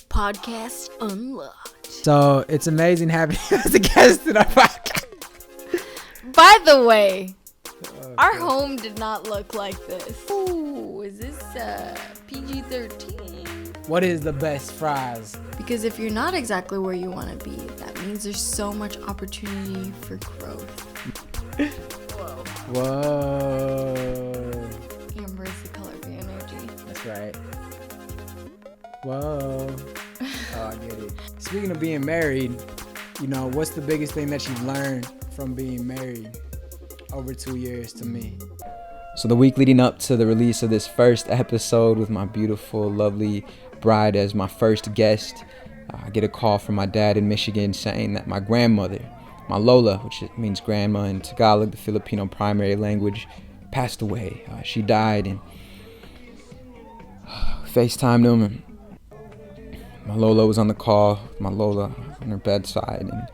Podcast Unlocked. So it's amazing having you as a guest in our podcast. By the way, our home did not look like this. Ooh, is this PG-13? What is the best fries? Because if you're not exactly where you want to be, that means there's so much opportunity for growth. Whoa. Amber is the color of your energy. That's right. Whoa. Oh, I get it. Speaking of being married, what's the biggest thing that you've learned from being married over 2 years to me? So the week leading up to the release of this first episode with my beautiful, lovely bride as my first guest, I get a call from my dad in Michigan saying that my grandmother, my Lola, which means grandma in Tagalog, the Filipino primary language, passed away. She died, and FaceTimed him, and my Lola was on the call, my Lola on her bedside, and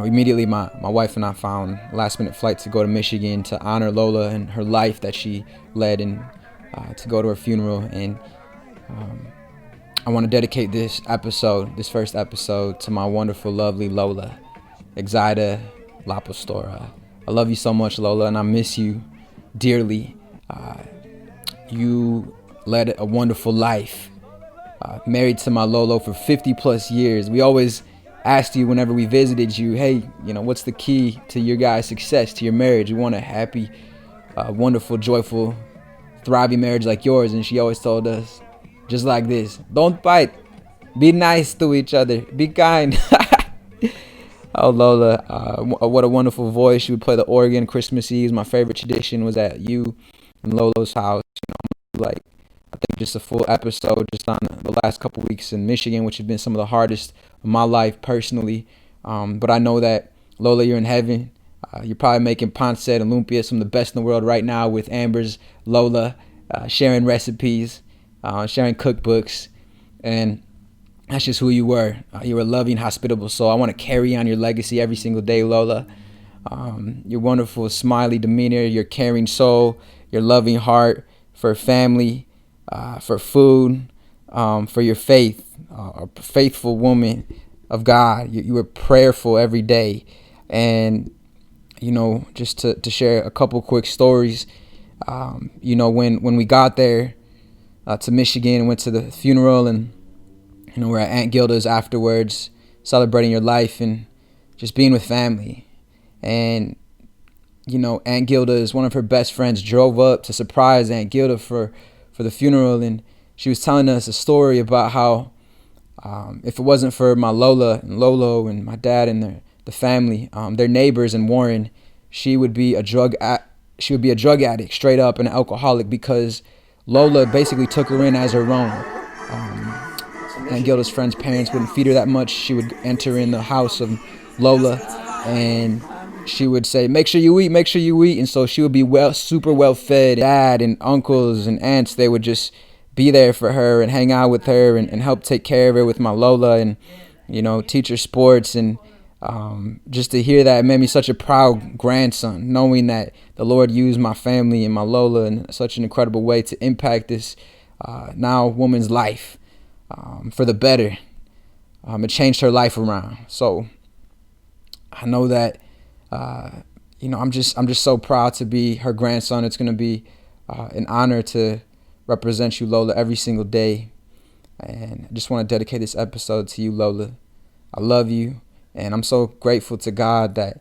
immediately my wife and I found a last-minute flight to go to Michigan to honor Lola and her life that she led, and to go to her funeral. And I want to dedicate this first episode, to my wonderful, lovely Lola, J Lapastora. I love you so much, Lola, and I miss you dearly. You led a wonderful life. Married to my Lolo for 50 plus years. We always asked you whenever we visited you, hey, what's the key to your guys' success, to your marriage? We want a happy, wonderful, joyful, thriving marriage like yours. And she always told us, just like this, don't fight, be nice to each other, be kind. Oh, Lola, what a wonderful voice. She would play the organ Christmas Eve. My favorite tradition was at you and Lolo's house. I think just a full episode just on the last couple weeks in Michigan, which have been some of the hardest of my life personally. But I know that, Lola, you're in heaven. You're probably making pancit and lumpia, some of the best in the world right now with AmberJ, Lola, sharing recipes, sharing cookbooks. And that's just who you were. You were a loving, hospitable soul. I want to carry on your legacy every single day, Lola. Your wonderful, smiley demeanor, your caring soul, your loving heart for family, for food, for your faith, a faithful woman of God. You were prayerful every day. And, just to share a couple quick stories, when we got there to Michigan and went to the funeral, and, we're at Aunt Gilda's afterwards, celebrating your life and just being with family. And, Aunt Gilda is one of her best friends, drove up to surprise Aunt Gilda for the funeral, and she was telling us a story about how if it wasn't for my Lola and Lolo and my dad and the family, their neighbors in Warren, she would be a drug addict, straight up, and an alcoholic, because Lola basically took her in as her own. Aunt Gilda's friends' parents wouldn't feed her that much. She would enter in the house of Lola, and she would say, make sure you eat. And so she would be super well fed. Dad and uncles and aunts, they would just be there for her and hang out with her and help take care of her with my Lola, and, teach her sports. And just to hear that, it made me such a proud grandson, knowing that the Lord used my family and my Lola in such an incredible way to impact this now woman's life for the better. It changed her life around. So I know that, I'm just so proud to be her grandson. It's going to be an honor to represent you, Lola, every single day. And I just want to dedicate this episode to you, Lola. I love you, and I'm so grateful to God that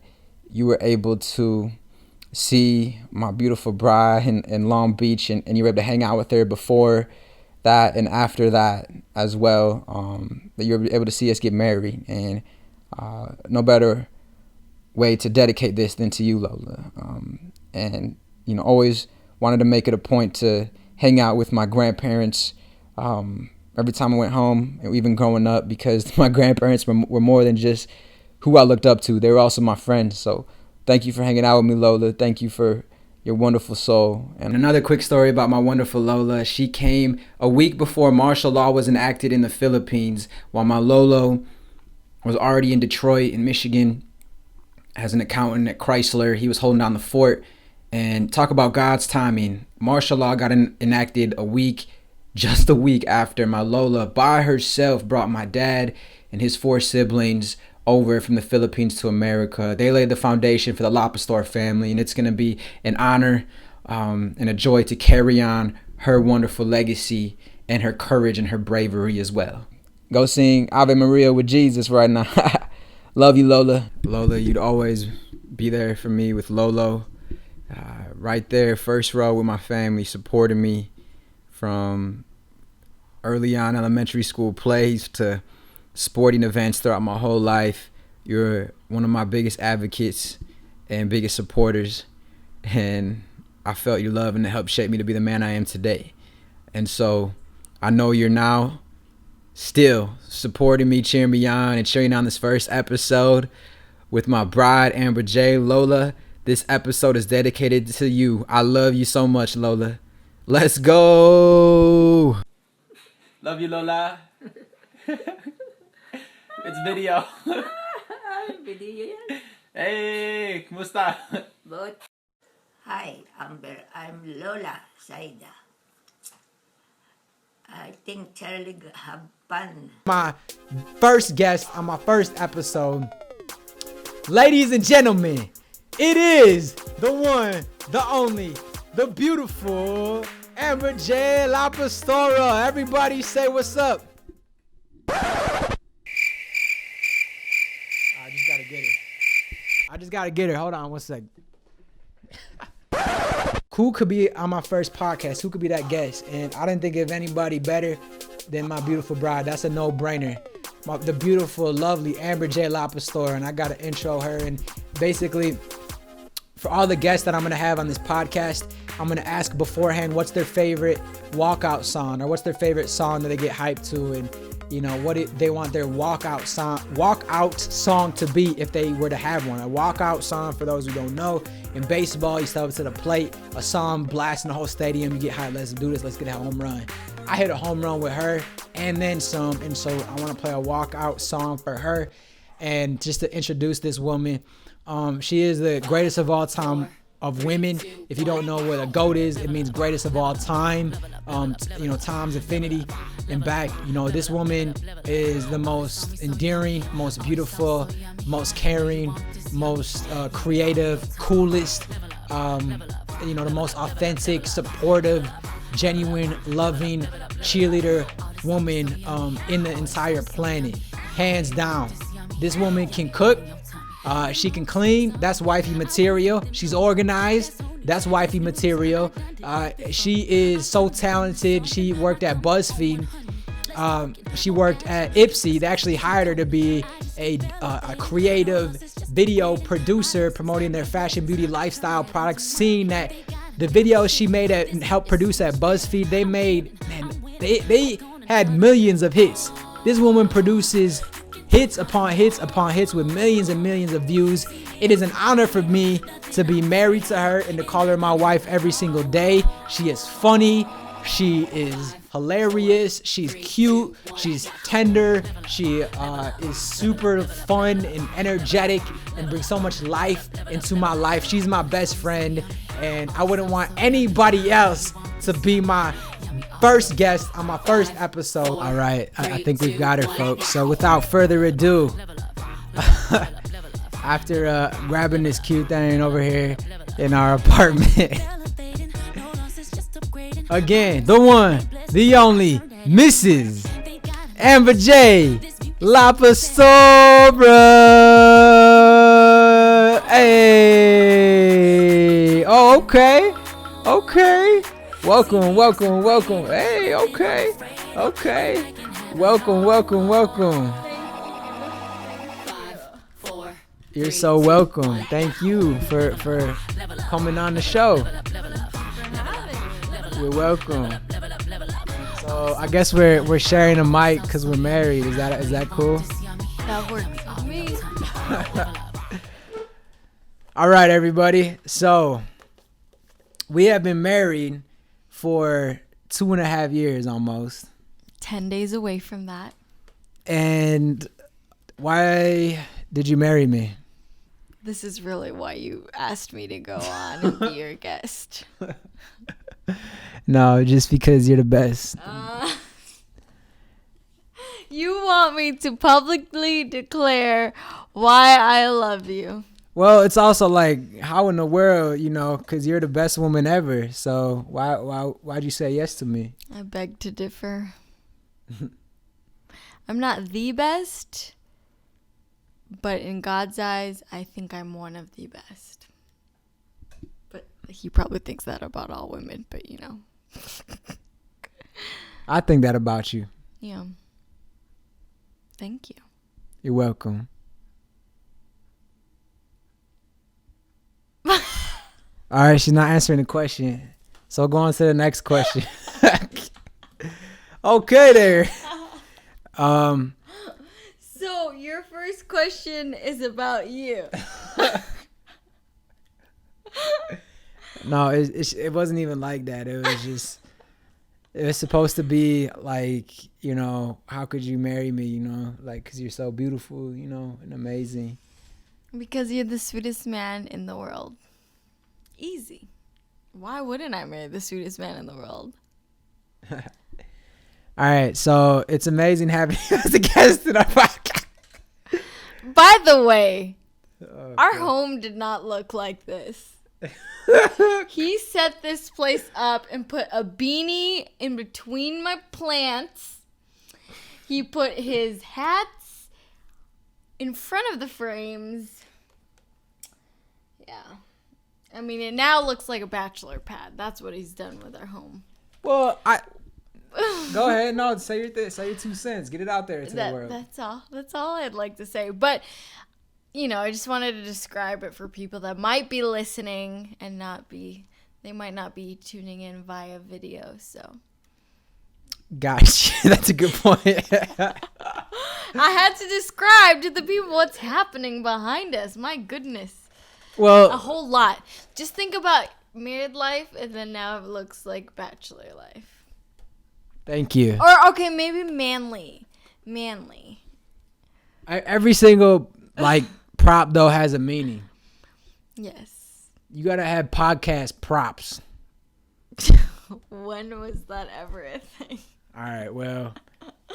you were able to see my beautiful bride in Long Beach, and you were able to hang out with her before that and after that as well, that you were able to see us get married. And no better way to dedicate this than to you, Lola. And always wanted to make it a point to hang out with my grandparents every time I went home, and even growing up, because my grandparents were more than just who I looked up to. They were also my friends. So thank you for hanging out with me, Lola. Thank you for your wonderful soul. And another quick story about my wonderful Lola. She came a week before martial law was enacted in the Philippines, while my Lolo was already in Detroit in Michigan as an accountant at Chrysler. He was holding down the fort. And talk about God's timing. Martial law got enacted a week just a week after my Lola by herself brought my dad and his 4 siblings over from the Philippines to America. They laid the foundation for the Lapastora family, and it's going to be an honor and a joy to carry on her wonderful legacy and her courage and her bravery as well. Go sing Ave Maria with Jesus right now. Love you, Lola. Lola, you'd always be there for me with Lolo. Right there, first row with my family, supporting me from early on elementary school plays to sporting events throughout my whole life. You're one of my biggest advocates and biggest supporters, and I felt your love and it helped shape me to be the man I am today. And so I know you're now still supporting me, cheering me on, and cheering on this first episode with my bride, AmberJ. Lola, this episode is dedicated to you. I love you so much, Lola. Let's go. Love you, Lola. It's video. Video yan. Hey, kumusta? But, hi, Amber. I'm Lola Saida. I think Charlie have fun. My first guest on my first episode. Ladies and gentlemen, it is the one, the only, the beautiful J Lapastora. Everybody say what's up. I just gotta get her. Hold on one second. Who could be on my first podcast? Who could be that guest? And I didn't think of anybody better than my beautiful bride. That's a no-brainer. The beautiful, lovely J Lapastora. And I gotta intro her. And basically, for all the guests that I'm gonna have on this podcast, I'm gonna ask beforehand what's their favorite walkout song, or what's their favorite song that they get hyped to, and you know what they want their walkout song to be if they were to have one. A walkout song, for those who don't know, in baseball, you step up to the plate, a song blasting the whole stadium, you get hyped, let's do this, let's get a home run. I hit a home run with her and then some, and so I want to play a walkout song for her. And just to introduce this woman, she is the greatest of all time of women. If you don't know what a GOAT is, it means greatest of all time. Times infinity and back. This woman is the most endearing, most beautiful, most caring, most creative, coolest, the most authentic, supportive, genuine, loving cheerleader woman in the entire planet. Hands down. This woman can cook. She can clean. That's wifey material. She's organized. That's wifey material. She is so talented. She worked at BuzzFeed. She worked at Ipsy. They actually hired her to be a creative video producer promoting their fashion, beauty, lifestyle products. Seeing that the videos she made and helped produce at BuzzFeed, they had millions of hits. This woman produces hits upon hits upon hits with millions and millions of views. It is an honor for me to be married to her and to call her my wife every single day. She is funny. She is hilarious. She's cute. She's tender. She is super fun and energetic and brings so much life into my life. She's my best friend, and I wouldn't want anybody else to be my first guest on my first episode. All right, I think we've got her, folks. So without further ado, after grabbing this cute thing over here in our apartment, again, the one, the only, Mrs. AmberJ Lapastora. Hey, oh, okay. Welcome. Hey, okay. Welcome. You're so welcome. Thank you for coming on the show. You're welcome. So I guess we're sharing a mic because we're married. Is that cool? That works for me. All right, everybody. So we have been married for 2.5 years almost. 10 days away from that. And why did you marry me? This is really why you asked me to go on and be your guest. No, just because you're the best. You want me to publicly declare why I love you. Well, it's also how in the world, because you're the best woman ever. So why'd you say yes to me? I beg to differ. I'm not the best, but in God's eyes, I think I'm one of the best. But he probably thinks that about all women, but I think that about you. Yeah. Thank you. You're welcome. All right, she's not answering the question. So go on to the next question. Okay there. So your first question is about you. No, it wasn't even like that. It was supposed to be how could you marry me, because you're so beautiful, and amazing. Because you're the sweetest man in the world. Easy. Why wouldn't I marry the sweetest man in the world? All right, so it's amazing having you as a guest in our podcast. By the way, our home did not look like this. He set this place up and put a beanie in between my plants. He put his hats in front of the frames. Yeah. I mean, it now looks like a bachelor pad. That's what he's done with our home. Well, go ahead. No, say your 2 cents. Get it out there to the world. That's all I'd like to say. But, I just wanted to describe it for people that might be listening and they might not be tuning in via video. So. Gotcha. That's a good point. I had to describe to the people what's happening behind us. My goodness. Well, a whole lot. Just think about married life, and then now it looks like bachelor life. Thank you. Or, okay, maybe manly. Every single, prop, though, has a meaning. Yes. You got to have podcast props. When was that ever a thing? All right, well,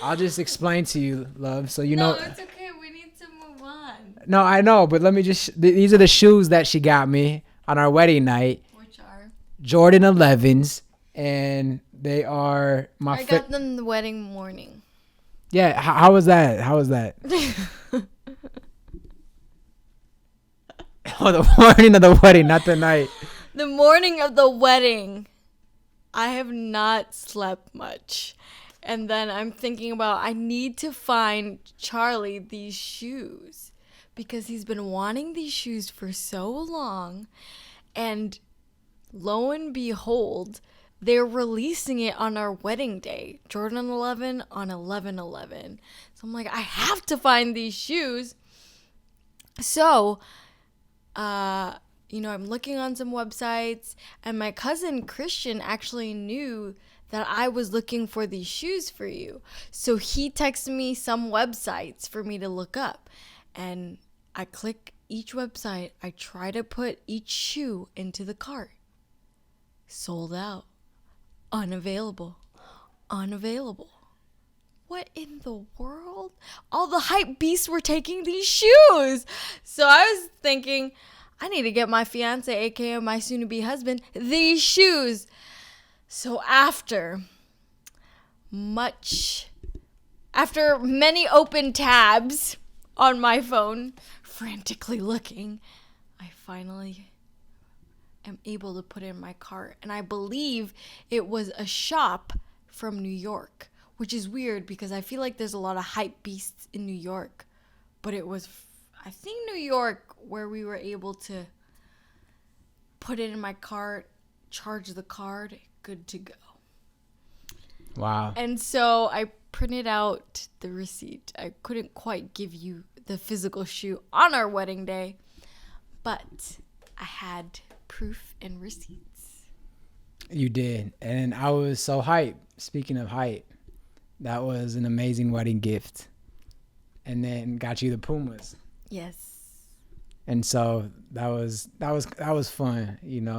I'll just explain to you, love, so you know. No, it's okay. We need to move on. No, I know, but let me these are the shoes that she got me on our wedding night. Which are? Jordan 11s, and they are I got them the wedding morning. Yeah, how was that? Oh, the morning of the wedding, not the night. The morning of the wedding. I have not slept much. And then I'm thinking about I need to find Charlie these shoes because he's been wanting these shoes for so long. And lo and behold, they're releasing it on our wedding day. Jordan 11 on 11/11. So I'm like, I have to find these shoes. So, I'm looking on some websites, and my cousin Christian actually knew that I was looking for these shoes for you. So he texted me some websites for me to look up, and I click each website. I try to put each shoe into the cart. Sold out. Unavailable. What in the world? All the hype beasts were taking these shoes. So I was thinking, I need to get my fiance, aka my soon-to-be husband, these shoes. So after many open tabs on my phone, frantically looking, I finally am able to put in my cart. And I believe it was a shop from New York, which is weird because I feel like there's a lot of hype beasts in New York. But it was, I think, New York where we were able to put it in my cart, charge the card, good to go. Wow. And so I printed out the receipt. I couldn't quite give you the physical shoe on our wedding day, but I had proof and receipts. You did. And I was so hyped. Speaking of hype, that was an amazing wedding gift. And then got you the Pumas. Yes. And so that was fun,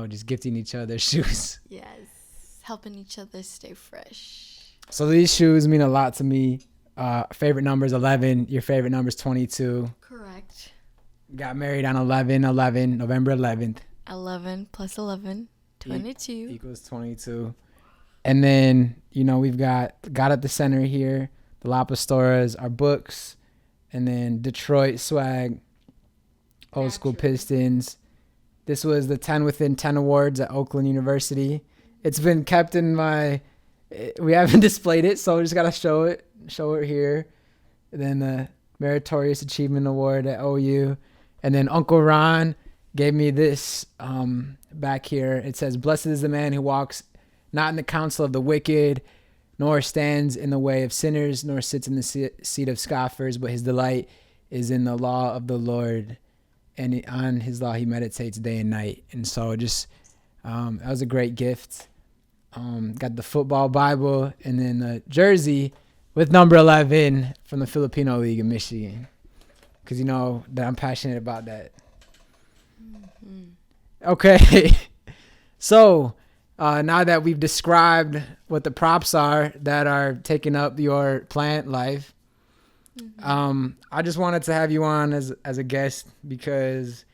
just gifting each other shoes. Yes. helping each other stay fresh. So these shoes mean a lot to me. Favorite number is 11. Your favorite number is 22. Correct. Got married on 11/11, November 11th. 11 plus 11, 22. Equals 22. And then, we've got God at the center here, the Lapastoras, our books, and then Detroit swag, Old School Naturally. Pistons. This was the 10 Within 10 Awards at Oakland University. It's been kept in we haven't displayed it, so we just got to show it here. And then the Meritorious Achievement Award at OU. And then Uncle Ron gave me this back here. It says, "Blessed is the man who walks not in the counsel of the wicked, nor stands in the way of sinners, nor sits in the seat of scoffers, but his delight is in the law of the Lord. And on his law he meditates day and night." And so just, that was a great gift. Got the football Bible and then the jersey with number 11 from the Filipino League in Michigan. Because you know that I'm passionate about that. Okay. So now that we've described what the props are that are taking up your plant life, I just wanted to have you on as a guest because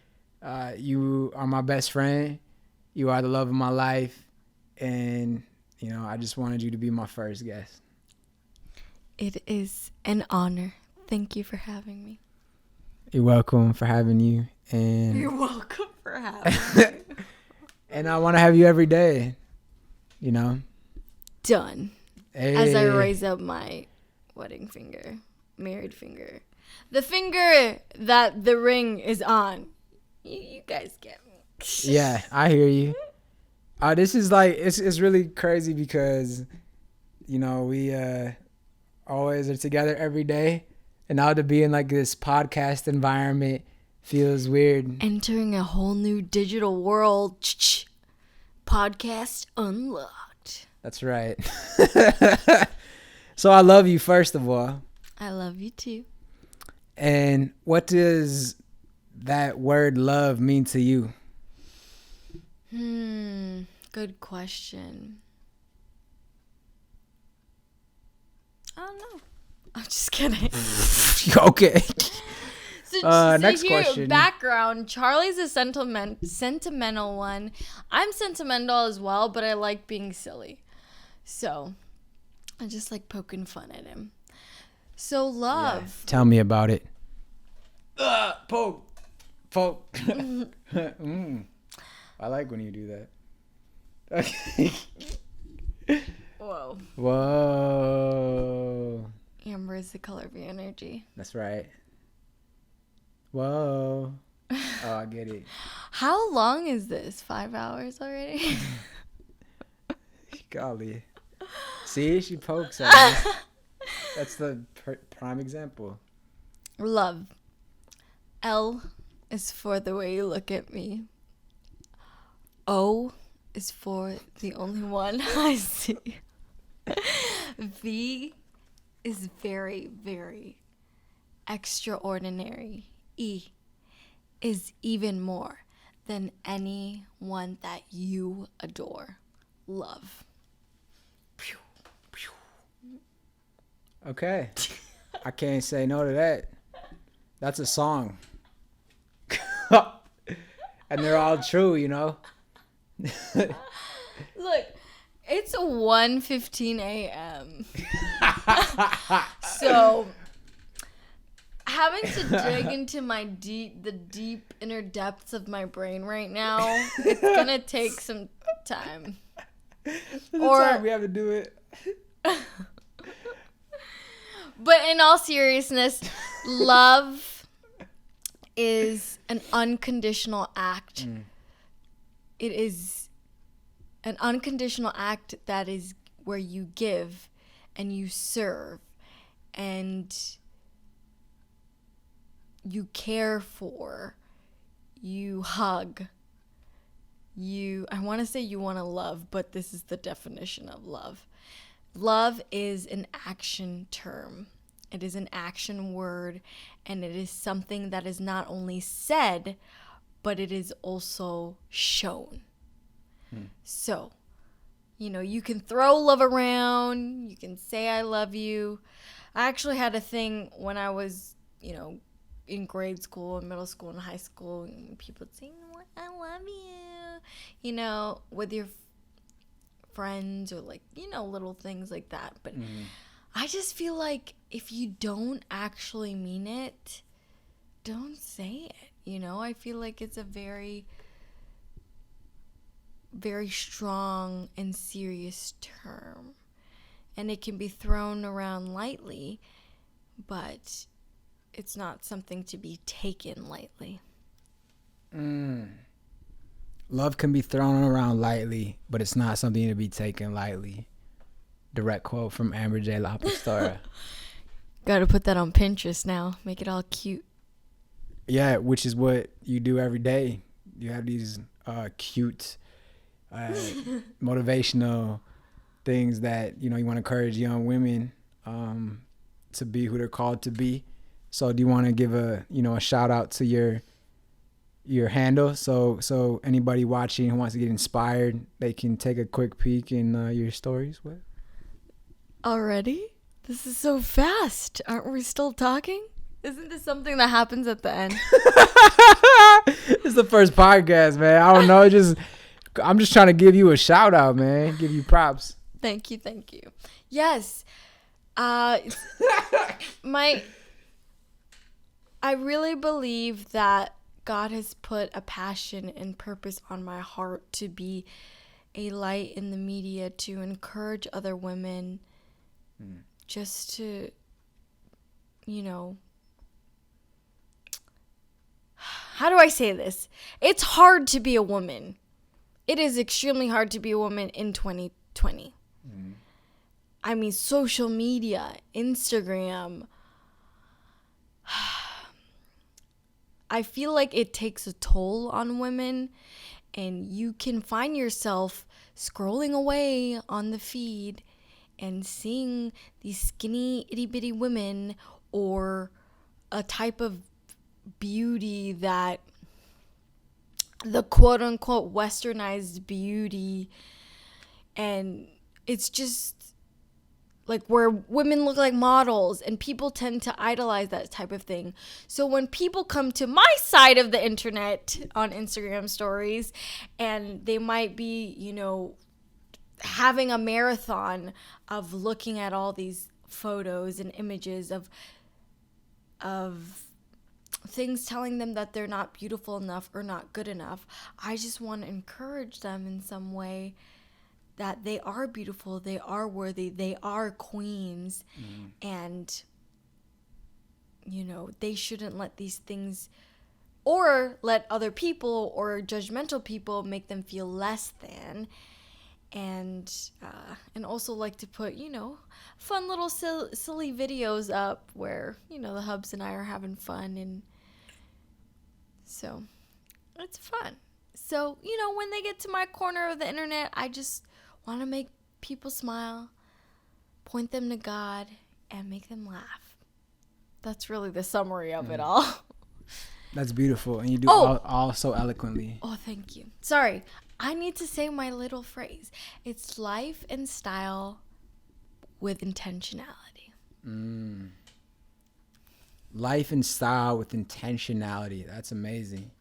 you are my best friend. You are the love of my life. And, I just wanted you to be my first guest. It is an honor. Thank you for having me. You're welcome for having you. And You're welcome for having me. and I want to have you every day, Done. Hey. As I raise up my wedding finger, married finger. The finger that the ring is on. You guys get me. Yeah, I hear you. This is it's really crazy because, we always are together every day. And now to be in this podcast environment feels weird. Entering a whole new digital world. Podcast unlocked. That's right. So I love you, first of all. I love you too. And what does that word love mean to you? Good question. I don't know. I'm just kidding. Okay. So next here, question. Background. Charlie's a sentimental one. I'm sentimental as well, but I like being silly. So I just like poking fun at him. So love. Tell me about it. Poke. I like when you do that. Okay. Whoa. Amber is the color of your energy. That's right. Whoa. Oh, I get it. How long is this? 5 hours already? Golly. See, she pokes at us. That's the prime example. Love. L is for the way you look at me. O is for the only one I see. V is very, very extraordinary. E is even more than anyone that you adore. Love. Okay. I can't say no to that. That's a song. And they're all true, Look, it's 1:15 a.m. So having to dig into the deep inner depths of my brain right now, it's gonna take some time. Time we have to do it. But in all seriousness, love is an unconditional act. It is an unconditional act that is where you give and you serve and you care for, you hug, I want to say you want to love, but this is the definition of love. Love is an action term. It is an action word, and it is something that is not only said, but it is also shown. So, You can throw love around. You can say I love you. I actually had a thing when I was, in grade school and middle school and high school. And people would say, I love you, with your friends or little things like that. But I just feel like if you don't actually mean it, don't say it. I feel like it's a very, very strong and serious term. And it can be thrown around lightly, but it's not something to be taken lightly. Love can be thrown around lightly, but it's not something to be taken lightly. Direct quote from J Lapastora. Got to put that on Pinterest now. Make it all cute. Yeah, which is what you do every day. You have these cute, motivational things that you want to encourage young women to be who they're called to be. So do you want to give a shout out to your handle so anybody watching who wants to get inspired, they can take a quick peek in your stories? What? Already? This is so fast. Aren't we still talking? Isn't this something that happens at the end? It's the first podcast, man. I don't know. I'm just trying to give you a shout out, man. Give you props. Thank you. Yes. I really believe that God has put a passion and purpose on my heart to be a light in the media, to encourage other women, just to, how do I say this? It's hard to be a woman. It is extremely hard to be a woman in 2020. I mean, social media, Instagram. I feel like it takes a toll on women, and you can find yourself scrolling away on the feed and seeing these skinny, itty-bitty women, or a type of beauty that the quote-unquote westernized beauty, and it's just like where women look like models, and people tend to idolize that type of thing. So when people come to my side of the internet on Instagram stories, and they might be, having a marathon of looking at all these photos and images of things telling them that they're not beautiful enough or not good enough, I just want to encourage them in some way that they are beautiful, they are worthy, they are queens, and, they shouldn't let these things, or let other people or judgmental people make them feel less than, and also like to put, fun little silly videos up where, the hubs and I are having fun, and so it's fun. So, when they get to my corner of the internet, I just want to make people smile, point them to God, and make them laugh. That's really the summary of it all. That's beautiful, and you do all so eloquently. Oh, thank you. Sorry, I need to say my little phrase. It's life and style with intentionality. Life and style with intentionality. That's amazing.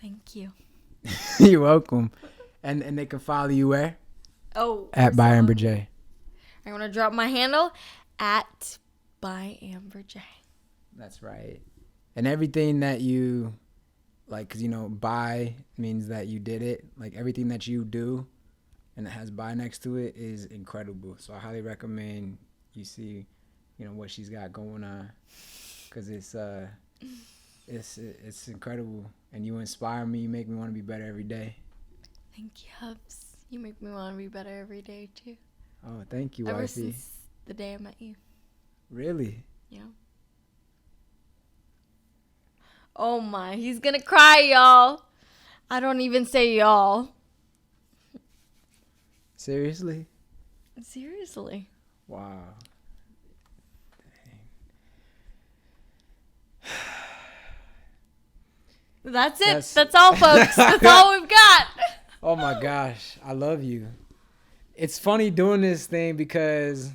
Thank you. You're welcome. And they can follow you where? At by AmberJ. I want to drop my handle at by AmberJ. That's right. And everything that you like, because by means that you did it. Like everything that you do and it has by next to it is incredible. So I highly recommend you see, what she's got going on, because it's incredible, and you inspire me. You make me want to be better every day. Thank you, Hubs. You make me want to be better every day, too. Oh, thank you, Ever wifey. since the day I met you. Really? Yeah. Oh, my. He's going to cry, y'all. I don't even say y'all. Seriously? Seriously. Wow. That's it. That's all, folks. That's all we've got. Oh, my gosh. I love you. it's funny doing this thing because,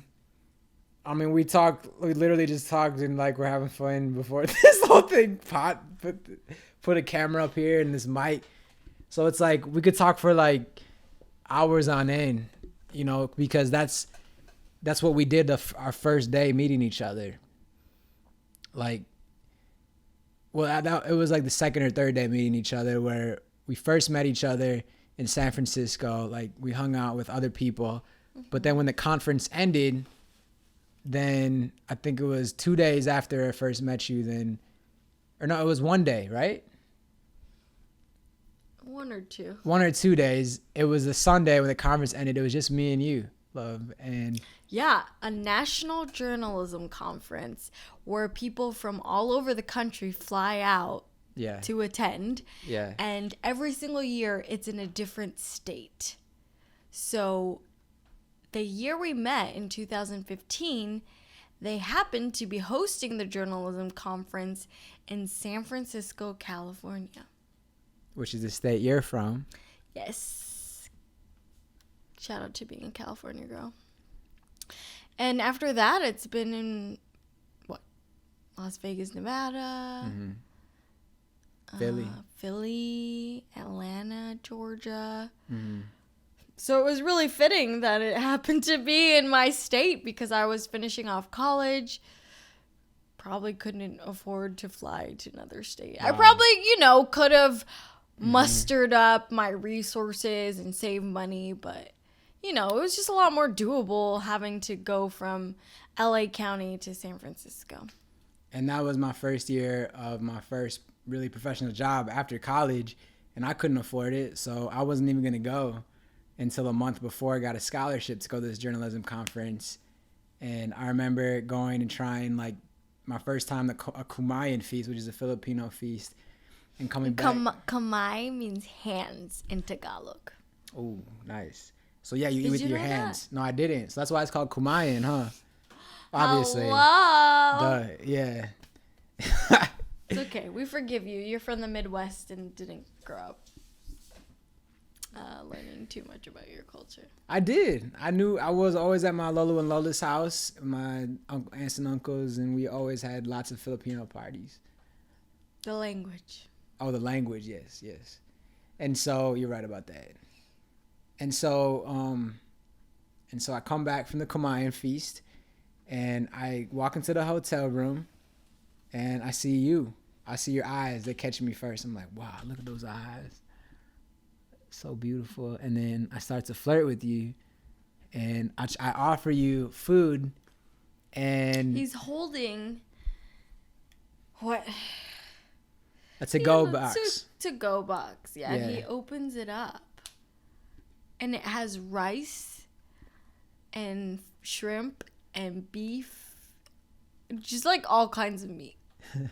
I mean, we literally just talked and like we're having fun before this whole thing put a camera up here and this mic. So it's like we could talk for like hours on end, you know, because that's what we did our first day meeting each other. Like, well, it was like the second or third day meeting each other where we first met each other in San Francisco. Like we hung out with other people, but then when the conference ended, then I think it was 2 days after I first met you. It was 1 day, right? 1 or 2. 1 or 2 days. It was a Sunday when the conference ended. It was just me and you, love, and yeah, a national journalism conference where people from all over the country fly out to attend. Yeah. And every single year it's in a different state. So the year we met in 2015, they happened to be hosting the journalism conference in San Francisco, California. Which is the state you're from. Yes. Shout out to being a California girl. And after that, it's been in, Las Vegas, Nevada. Mm-hmm. Philly, Atlanta, Georgia. Mm-hmm. So it was really fitting that it happened to be in my state because I was finishing off college. Probably couldn't afford to fly to another state. Wow. I probably, could have mustered up my resources and saved money, but it was just a lot more doable having to go from LA County to San Francisco. And that was my first year of my first really professional job after college, and I couldn't afford it, so I wasn't even going to go until a month before I got a scholarship to go to this journalism conference. And I remember going and trying, like, my first time a Kumayan feast, which is a Filipino feast, and coming back. Kamay means hands in Tagalog. Oh, nice. So yeah, you eat with you your know hands. that? No, I didn't. So that's why it's called Kumayan, huh? Obviously. Hello. Duh, yeah. It's okay. We forgive you. You're from the Midwest and didn't grow up learning too much about your culture. I did. I knew I was always at my Lolo and Lola's house, my aunts and uncles, and we always had lots of Filipino parties. The language. Oh, the language, yes. And so you're right about that. And so I come back from the Kumayan feast, and I walk into the hotel room, and I see you. I see your eyes. They catch me first. I'm like, wow, look at those eyes. So beautiful. And then I start to flirt with you, and I offer you food, and he's holding what? A to-go box. To-go box, yeah. He opens it up, and it has rice and shrimp and beef, just like all kinds of meat,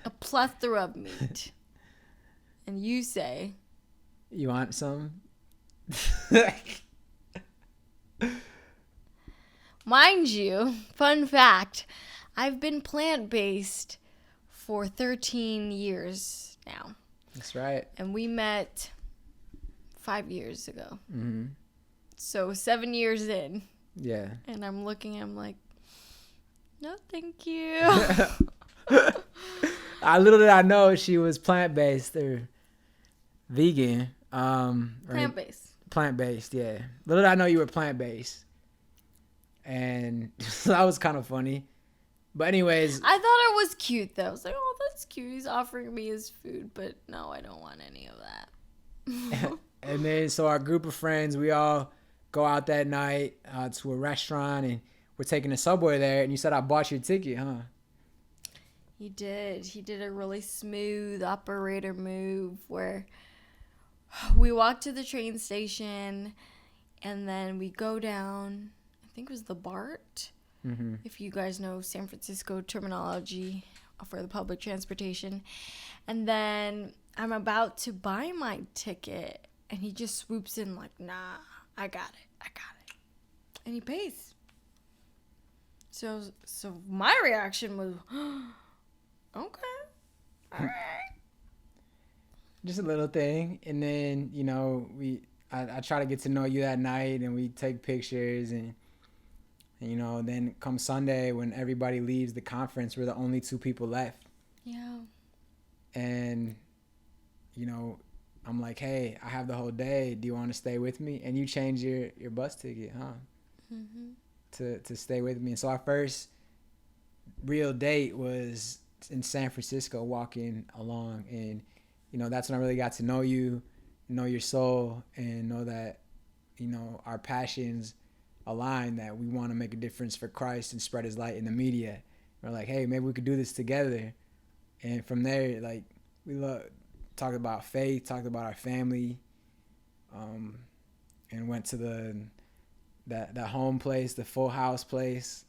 a plethora of meat. And you say, "You want some?" Mind you, fun fact, I've been plant-based for 13 years now. That's right. And we met 5 years ago. Mm-hmm. So 7 years in. Yeah. And I'm like, no, thank you. Little did I know she was plant-based or vegan. Plant-based. Plant-based, yeah. Little did I know you were plant-based. And that was kind of funny. But anyways. I thought it was cute, though. I was like, oh, that's cute. He's offering me his food. But no, I don't want any of that. And then, so our group of friends, we all go out that night to a restaurant. And we're taking a subway there. And you said I bought your ticket, huh? He did. He did a really smooth operator move where we walk to the train station. And then we go down, I think it was the BART. Mm-hmm. If you guys know San Francisco terminology for the public transportation. And then I'm about to buy my ticket, and he just swoops in like, nah, I got it. And he pays. So my reaction was, okay, all right. Just a little thing. And then, I try to get to know you that night, and we take pictures, and then come Sunday when everybody leaves the conference, we're the only two people left. Yeah. And I'm like, hey, I have the whole day. Do you want to stay with me? And you change your bus ticket, huh? To stay with me. And so our first real date was in San Francisco, walking along, and that's when I really got to know you, know your soul, and know that our passions align, that we want to make a difference for Christ and spread his light in the media. We're like, hey, maybe we could do this together. And from there, like, we talked about faith, talked about our family, and went to that home place, the Full House place,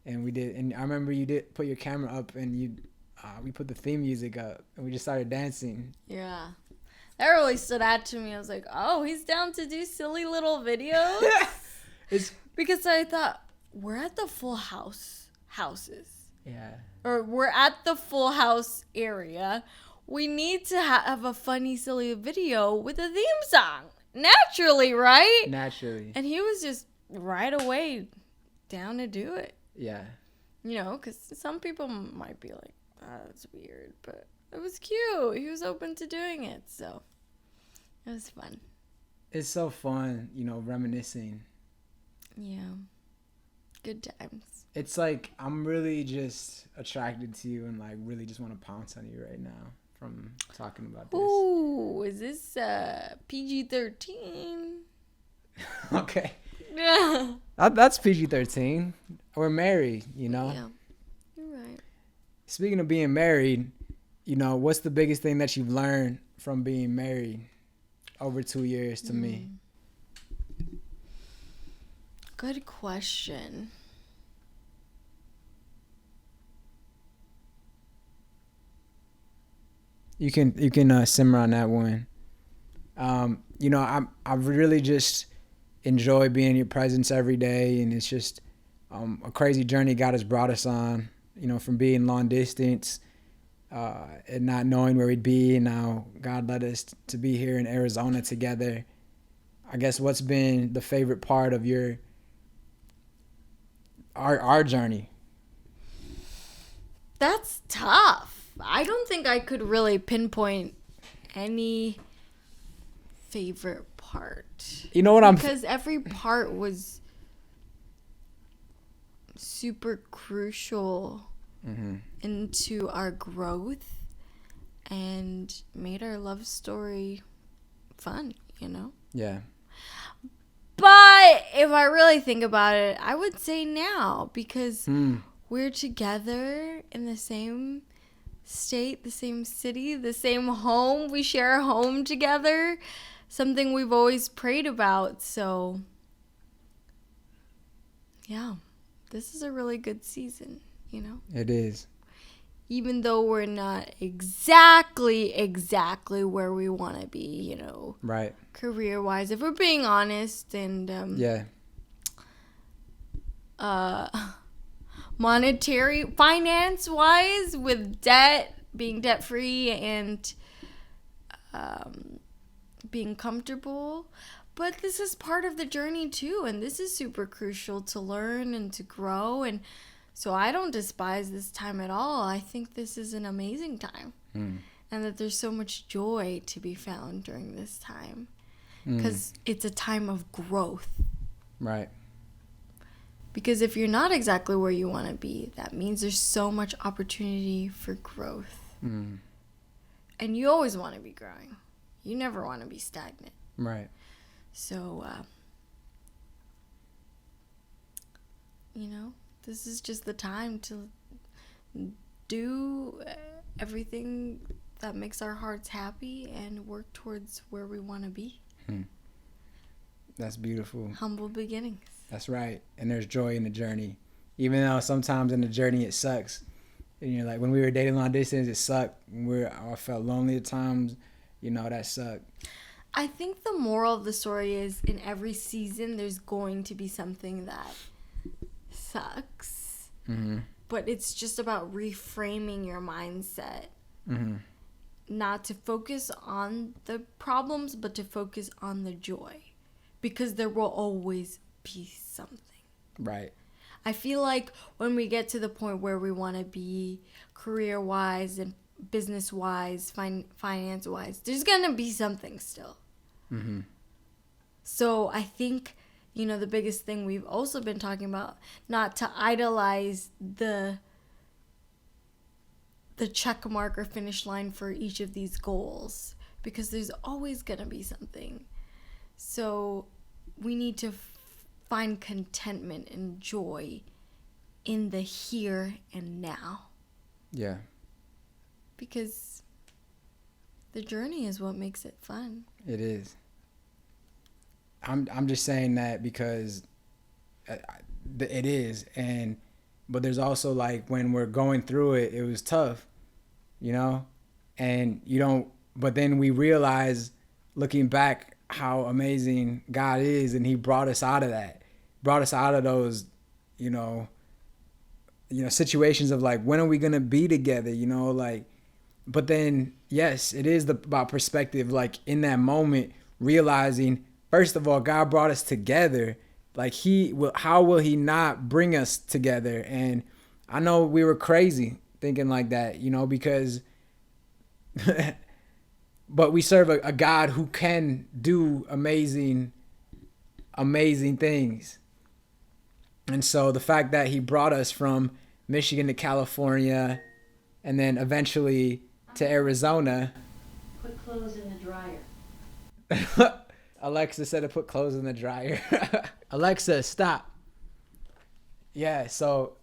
and we did. And I remember you did put your camera up, and we put the theme music up, and we just started dancing. Yeah. That really stood out to me. I was like, oh, he's down to do silly little videos? Because I thought, we're at the Full houses. Yeah. Or we're at the Full House area. We need to have a funny, silly video with a theme song. Naturally, right? Naturally. And he was just right away down to do it. Yeah. Because some people might be like, oh, that's weird. But it was cute. He was open to doing it. So it was fun. It's so fun, reminiscing. Yeah. Good times. It's like I'm really just attracted to you and like really just want to pounce on you right now from talking about this. Ooh, is this PG-13? Okay. Yeah. That's PG-13. We're married, Yeah. You're right. Speaking of being married, what's the biggest thing that you've learned from being married over 2 years to me? Good question. You can simmer on that one. I really just enjoy being in your presence every day, and it's just a crazy journey God has brought us on. From being long distance and not knowing where we'd be, and now God led us to be here in Arizona together. I guess what's been the favorite part of our journey? That's tough. I don't think I could really pinpoint any favorite part. You know what Because every part was super crucial into our growth and made our love story fun, Yeah. But if I really think about it, I would say now, because we're together in the same state, the same city, the same home. We share a home together, something we've always prayed about. So, yeah, this is a really good season, It is. Even though we're not exactly where we want to be, Right. career-wise, if we're being honest, and Yeah. monetary, finance-wise, with debt, being debt-free, and being comfortable. But this is part of the journey too, and this is super crucial to learn and to grow. And so I don't despise this time at all. I think this is an amazing time, and that there's so much joy to be found during this time, because it's a time of growth. Right. Because if you're not exactly where you want to be, that means there's so much opportunity for growth. And you always want to be growing. You never want to be stagnant. Right. So, this is just the time to do everything that makes our hearts happy and work towards where we want to be. That's beautiful. Humble beginnings. That's right. And there's joy in the journey. Even though sometimes in the journey it sucks. And you're like, when we were dating long distance, it sucked. I felt lonely at times. That sucked. I think the moral of the story is, in every season, there's going to be something that sucks. But it's just about reframing your mindset not to focus on the problems, but to focus on the joy, because there will always be something. Right. I feel like when we get to the point where we want to be career-wise and business-wise, finance-wise, there's going to be something still. Mm-hmm. So I think, the biggest thing we've also been talking about, not to idolize the check mark or finish line for each of these goals, because there's always going to be something. So we need to find contentment and joy in the here and now. Yeah. Because the journey is what makes it fun. It is. I'm just saying that because it is, but there's also like when we're going through it, it was tough, and but then we realize looking back how amazing God is, and he brought us out of those, situations of like, when are we going to be together, but then, yes, it is about perspective, like in that moment, realizing, first of all, God brought us together. Like how will he not bring us together? And I know we were crazy thinking like that, because, but we serve a God who can do amazing things. And so the fact that he brought us from Michigan to California and then eventually to Arizona. Put clothes in the dryer. Alexa said to put clothes in the dryer. Alexa, stop. Yeah, so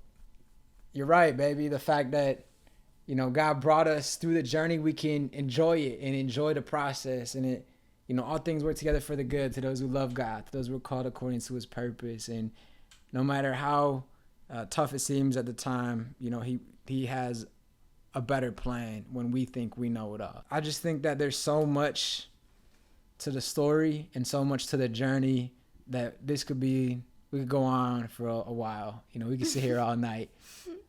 you're right, baby. The fact that, God brought us through the journey, we can enjoy it and enjoy the process. And it, all things work together for the good to those who love God, to those who are called according to his purpose. And no matter how tough it seems at the time, he has a better plan when we think we know it all. I just think that there's so much to the story and so much to the journey that we could go on for a while. We could sit here all night,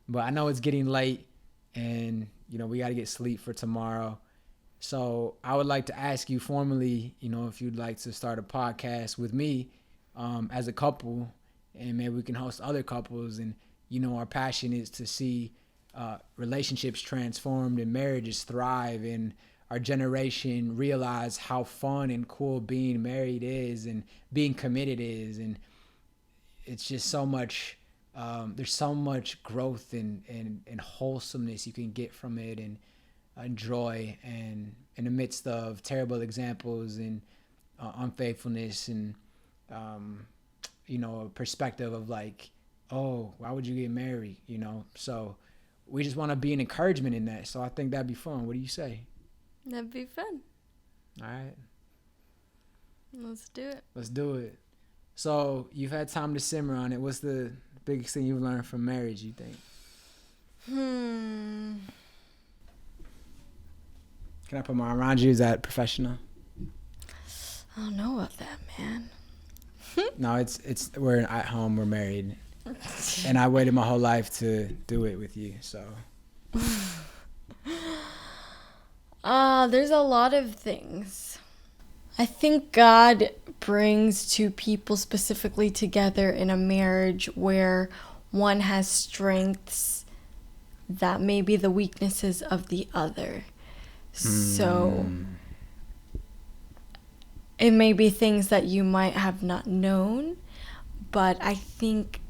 but I know it's getting late and, we got to get sleep for tomorrow. So I would like to ask you formally, if you'd like to start a podcast with me as a couple, and maybe we can host other couples. And, our passion is to see relationships transformed and marriages thrive, and our generation realize how fun and cool being married is and being committed is. And it's just so much, there's so much growth and wholesomeness you can get from it, and joy, and in the midst of terrible examples and unfaithfulness, and, a perspective of like, oh, why would you get married? So we just want to be an encouragement in that. So I think that'd be fun. What do you say? That'd be fun. All right. Let's do it. So you've had time to simmer on it. What's the biggest thing you've learned from marriage, you think? Can I put my arm around you? Is that professional? I don't know about that, man. No, it's we're at home, we're married. And I waited my whole life to do it with you, so. There's a lot of things. I think God brings two people specifically together in a marriage where one has strengths that may be the weaknesses of the other. So it may be things that you might have not known, but I think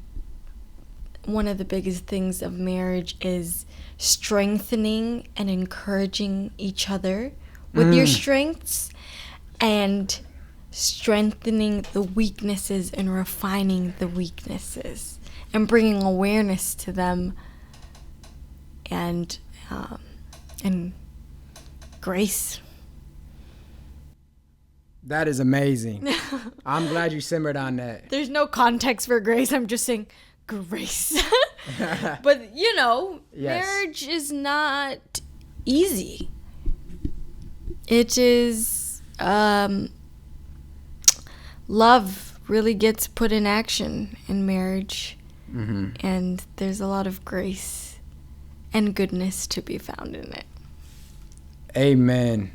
one of the biggest things of marriage is strengthening and encouraging each other with your strengths, and strengthening the weaknesses and refining the weaknesses and bringing awareness to them, and grace. That is amazing. I'm glad you simmered on that. There's no context for grace. I'm just saying grace. But, yes. Marriage is not easy. It is, love really gets put in action in marriage. Mm-hmm. And there's a lot of grace and goodness to be found in it. Amen.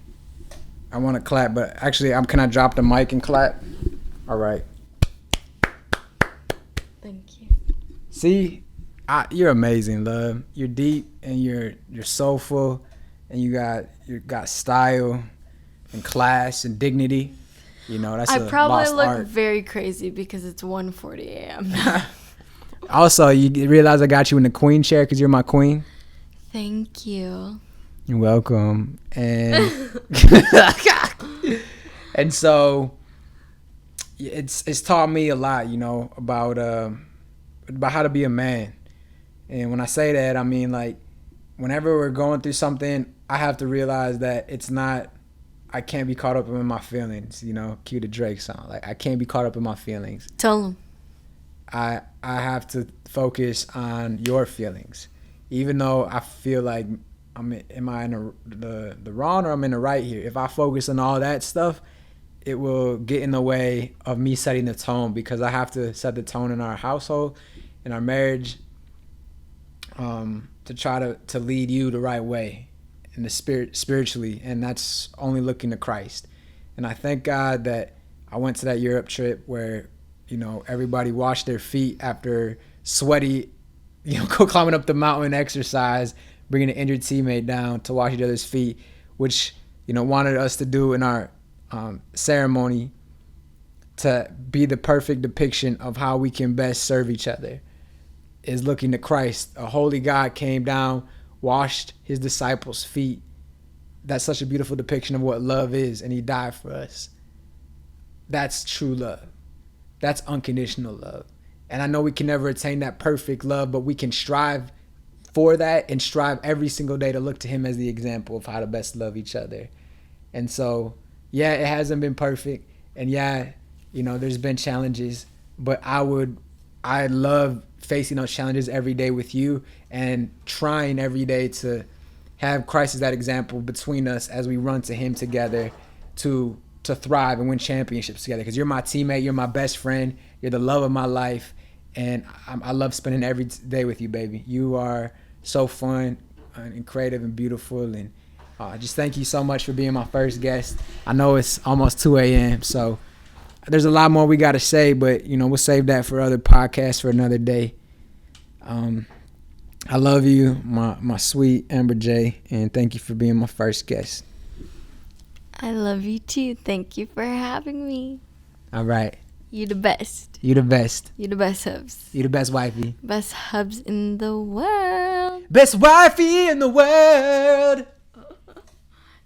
I want to clap, but actually, can I drop the mic and clap? All right. Thank you. See, you're amazing, love. You're deep and you're soulful, and you got style and class and dignity. You know, that's I a probably lost look art. very crazy because it's 1:40 a.m. Also, you realize I got you in the queen chair because you're my queen. Thank you. You're welcome. And and so it's taught me a lot, you know, about how to be a man. And when I say that, I mean, like, whenever we're going through something, I have to realize that I can't be caught up in my feelings, you know, cue the Drake song. Like, I can't be caught up in my feelings. Tell them. I have to focus on your feelings. Even though I feel like am I in the wrong or I'm in the right here? If I focus on all that stuff, it will get in the way of me setting the tone, because I have to set the tone in our household, in our marriage, to try to lead you the right way in the spiritually, and that's only looking to Christ. And I thank God that I went to that Europe trip where, you know, everybody washed their feet after sweaty, you know, go climbing up the mountain, exercise, bringing an injured teammate down to wash each other's feet, which, you know, wanted us to do in our ceremony to be the perfect depiction of how we can best serve each other, is looking to Christ. A holy God came down, washed his disciples' feet. That's such a beautiful depiction of what love is, and he died for us. That's true love. That's unconditional love. And I know we can never attain that perfect love, but we can strive for that and strive every single day to look to him as the example of how to best love each other. And so, yeah, it hasn't been perfect. And yeah, you know, there's been challenges, but I love facing those challenges every day with you and trying every day to have Christ as that example between us as we run to him together to thrive and win championships together. Because you're my teammate, you're my best friend, you're the love of my life, and I love spending every day with you, baby. You are so fun and creative and beautiful, and just thank you so much for being my first guest. I know it's almost 2 a.m., so there's a lot more we got to say, but, you know, we'll save that for other podcasts for another day. I love you, my sweet AmberJ, and thank you for being my first guest. I love you too. Thank you for having me. All right. You the best. You the best. You the best hubs. You the best wifey. Best hubs in the world. Best wifey in the world.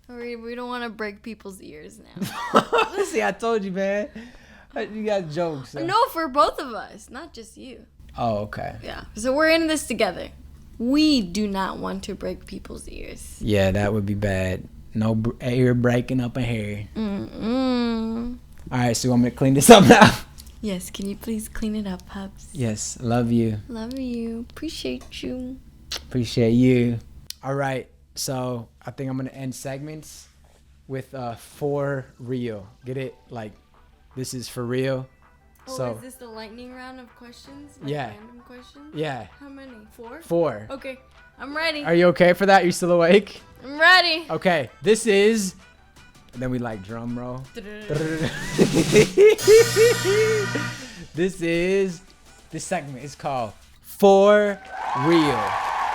We don't want to break people's ears now. See, I told you, man. You got jokes. So. No, for both of us, not just you. Oh, okay. Yeah. So we're in this together. We do not want to break people's ears. Yeah, that would be bad. No ear breaking up in here. Mm-mm. All right, so you want me to clean this up now? Yes, can you please clean it up, Hubs? Yes, love you. Love you. Appreciate you. Appreciate you. All right, so I think I'm going to end segments with for real. Get it? Like, this is for real. Oh, So is this the lightning round of questions? Like Yeah. Random questions? yeah, How many? 4? 4. Okay, I'm ready. Are you okay for that? You still awake? I'm ready. Okay, this is, and then we like drum roll. This segment is called For Real.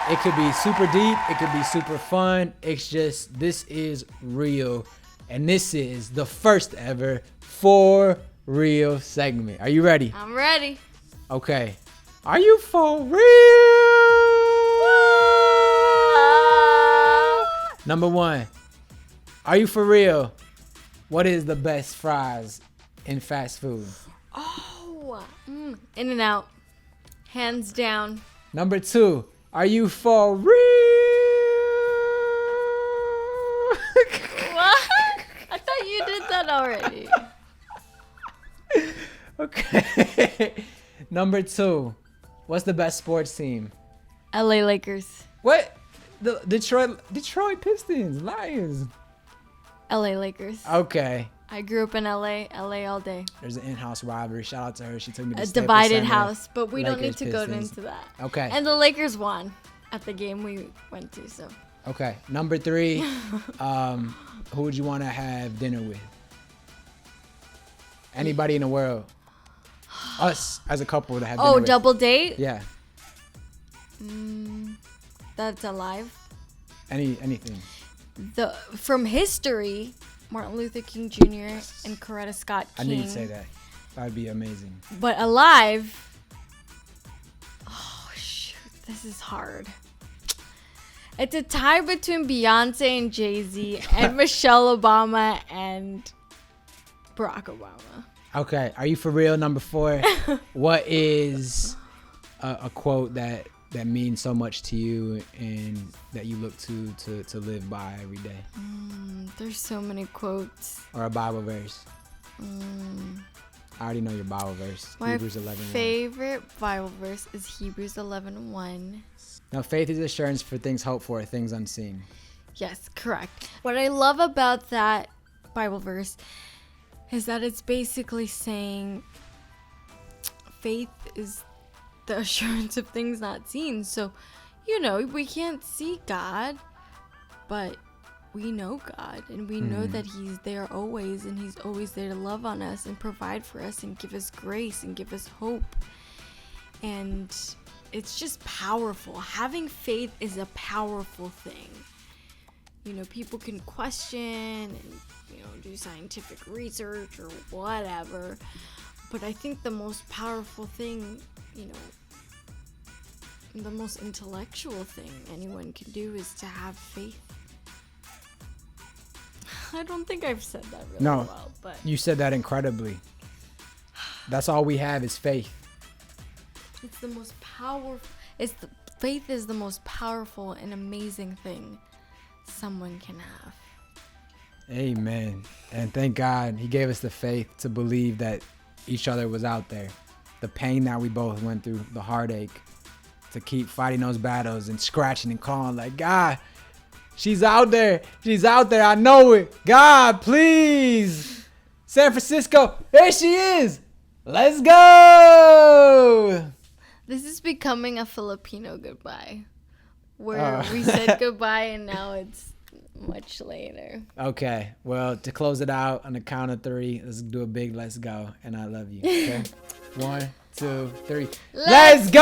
It could be super deep, it could be super fun. It's just, this is real. And this is the first ever For Real segment. Are you ready? I'm ready. Okay. Are you for real? Number 1. Are you for real? What is the best fries in fast food? Oh, In and Out. Hands down. Number 2. Are you for real? What? I thought you did that already. Okay. Number 2. What's the best sports team? LA Lakers. What? The Detroit Pistons, Lions. LA Lakers. Okay. I grew up in LA. LA all day. There's an in-house rivalry. Shout out to her. She took me to A Staples divided Center. house, but we don't need Lakers, to go Pistons. into that. Okay. And the Lakers won at the game we went to, so. Okay. Number 3, who would you want to have dinner with? Anybody in the world. Us as a couple to have dinner Oh, with. double date? Yeah. That's alive. Anything. From history, Martin Luther King Jr. and Coretta Scott I King. knew you'd say that. That'd be amazing. But alive, oh shoot, this is hard. It's a tie between Beyonce and Jay-Z and Michelle Obama and Barack Obama. Okay. Are you for real? Number 4. What is a quote that means so much to you and that you look to live by every day? There's so many quotes. Or a Bible verse? I already know your Bible verse. My Hebrews 11:1. favorite Bible verse is Hebrews 11:1. Now, faith is assurance for things hoped for, things unseen. Yes, correct. What I love about that Bible verse is that it's basically saying faith is the assurance of things not seen. So, we can't see God, but we know God, and we know that he's there always, and he's always there to love on us and provide for us and give us grace and give us hope. And it's just powerful. Having faith is a powerful thing. People can question and, do scientific research or whatever. But I think the most powerful thing, the most intellectual thing anyone can do is to have faith. I don't think I've said that really well, but You said that incredibly. That's all we have is faith. it's the most powerful. Faith is the most powerful and amazing thing someone can have. Amen. And thank God he gave us the faith to believe that each other was out there. The pain that we both went through, the heartache, to keep fighting those battles and scratching and calling like, God, she's out there. She's out there. I know it. God, please. San Francisco, there she is. Let's go. This is becoming a Filipino goodbye, where we said goodbye and now it's much later. Okay, well, to close it out on the count of 3, let's do a big let's go, and I love you. Okay, 1, 2, 3. Let's go!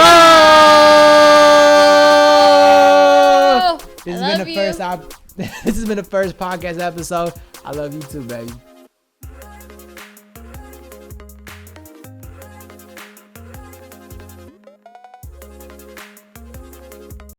This has been the first podcast episode. I love you too, baby.